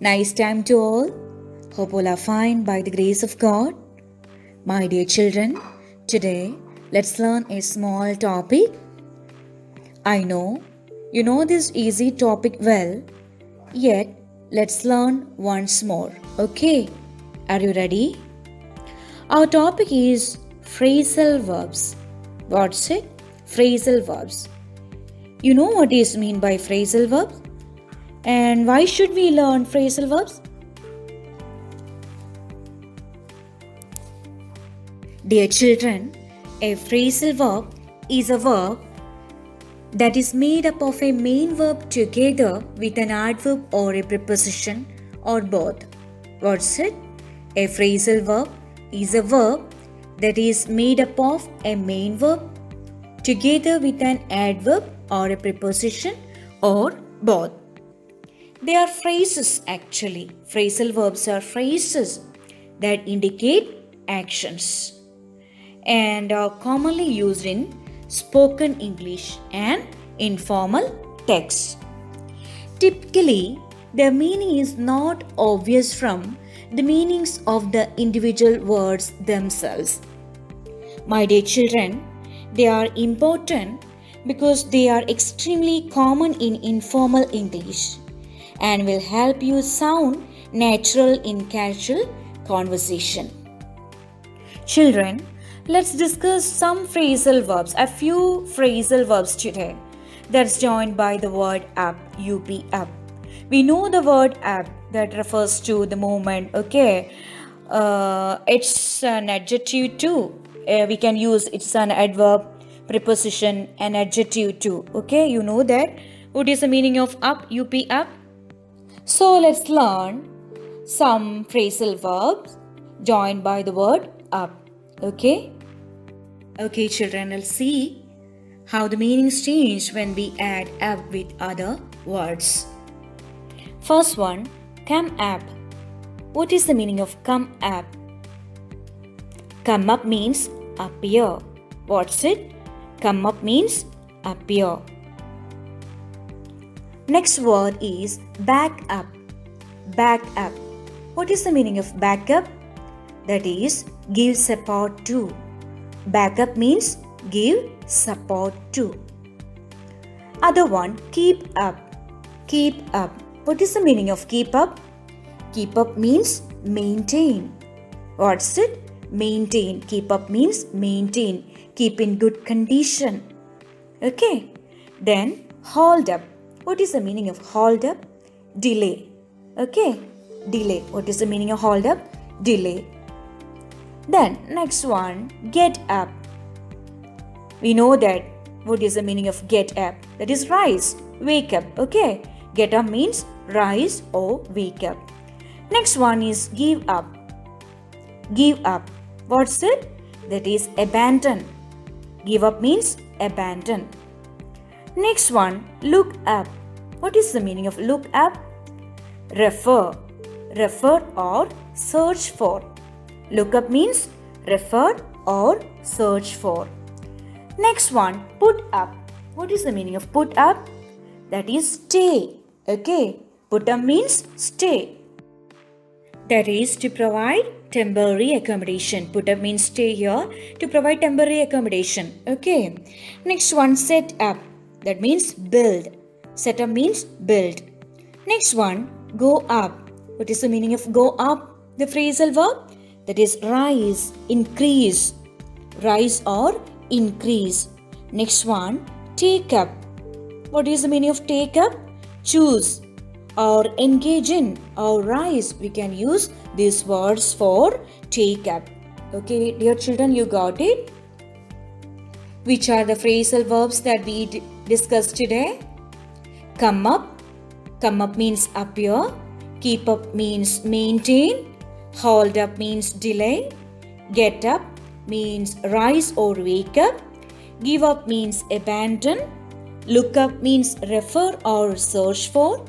Nice time to all. Hope all are fine by the grace of God. My dear children, today let's learn a small topic. I know you know this easy topic well, yet let's learn once more. Okay, are you ready? Our topic is phrasal verbs. What's it? Phrasal verbs. You know what is meant by phrasal verbs? And why should we learn phrasal verbs? Dear children, a phrasal verb is a verb that is made up of a main verb together with an adverb or a preposition or both. What's it? A phrasal verb is a verb that is made up of a main verb together with an adverb or a preposition or both. They are phrases actually. Phrasal verbs are phrases that indicate actions and are commonly used in spoken English and informal text. Typically, their meaning is not obvious from the meanings of the individual words themselves. My dear children, they are important because they are extremely common in informal English and will help you sound natural in casual conversation. Children, let's discuss some phrasal verbs, a few phrasal verbs today that's joined by the word up, up. We know the word up that refers to the movement, okay? It's an adjective too. We can use it's an adverb, preposition, and adjective too, okay? You know that. What is the meaning of up, up? So let's learn some phrasal verbs joined by the word up. Okay? Okay, children, let's see how the meanings change when we add up with other words. First one, come up. What is the meaning of come up? Come up means appear. What's it? Come up means appear. Next word is back up. Back up. What is the meaning of back up? That is give support to. Back up means give support to. Other one, keep up. Keep up. What is the meaning of keep up? Keep up means maintain. What's it? Maintain. Keep up means maintain. Keep in good condition. Okay. Then hold up. What is the meaning of hold up? Delay. Okay. Delay. What is the meaning of hold up? Delay. Then next one, get up. We know that. What is the meaning of get up? That is rise. Wake up. Okay. Get up means rise or wake up. Next one is give up. Give up. What's it? That is abandon. Give up means abandon. Next one, look up. What is the meaning of look up? Refer. Refer or search for. Look up means refer or search for. Next one, put up. What is the meaning of put up? That is stay. Okay. Put up means stay. That is to provide temporary accommodation. Put up means stay here to provide temporary accommodation. Okay. Next one, set up. That means build. Set up means build. Next one, go up. What is the meaning of go up? The phrasal verb? That is rise, increase. Rise or increase. Next one, take up. What is the meaning of take up? Choose or engage in or rise. We can use these words for take up. Okay, dear children, you got it? Which are the phrasal verbs that we discussed today? Come up. Come up means appear. Keep up means maintain. Hold up means delay. Get up means rise or wake up. Give up means abandon. Look up means refer or search for.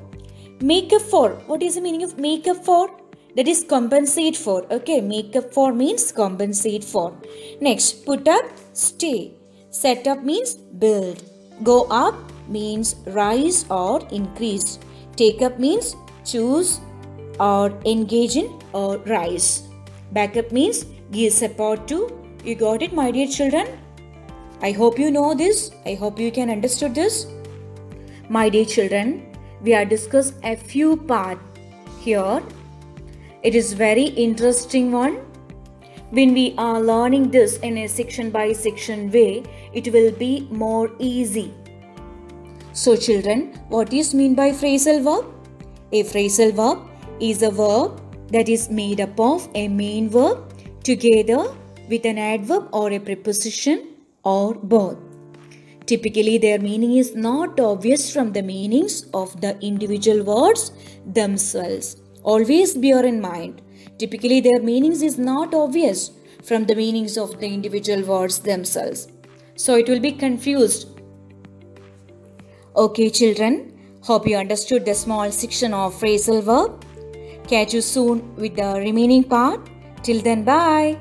Make up for. What is the meaning of make up for? That is compensate for. Okay, make up for means compensate for. Next, put up, stay. Set up means build. Go up means rise or increase. Take up means choose. or engage in or rise. Backup means give support to. You got it, my dear children? I hope you know this. I hope you can understood this. My dear children, we are discussed a few parts here. It is very interesting one. When we are learning this in a section by section way, it will be more easy. So children, what is mean by phrasal verb? A phrasal verb is a verb that is made up of a main verb together with an adverb or a preposition or both. Typically, their meaning is not obvious from the meanings of the individual words themselves. Always bear in mind, typically their meanings is not obvious from the meanings of the individual words themselves. So it will be confused. Okay children, hope you understood the small section of phrasal verb. Catch you soon with the remaining part. Till then, bye.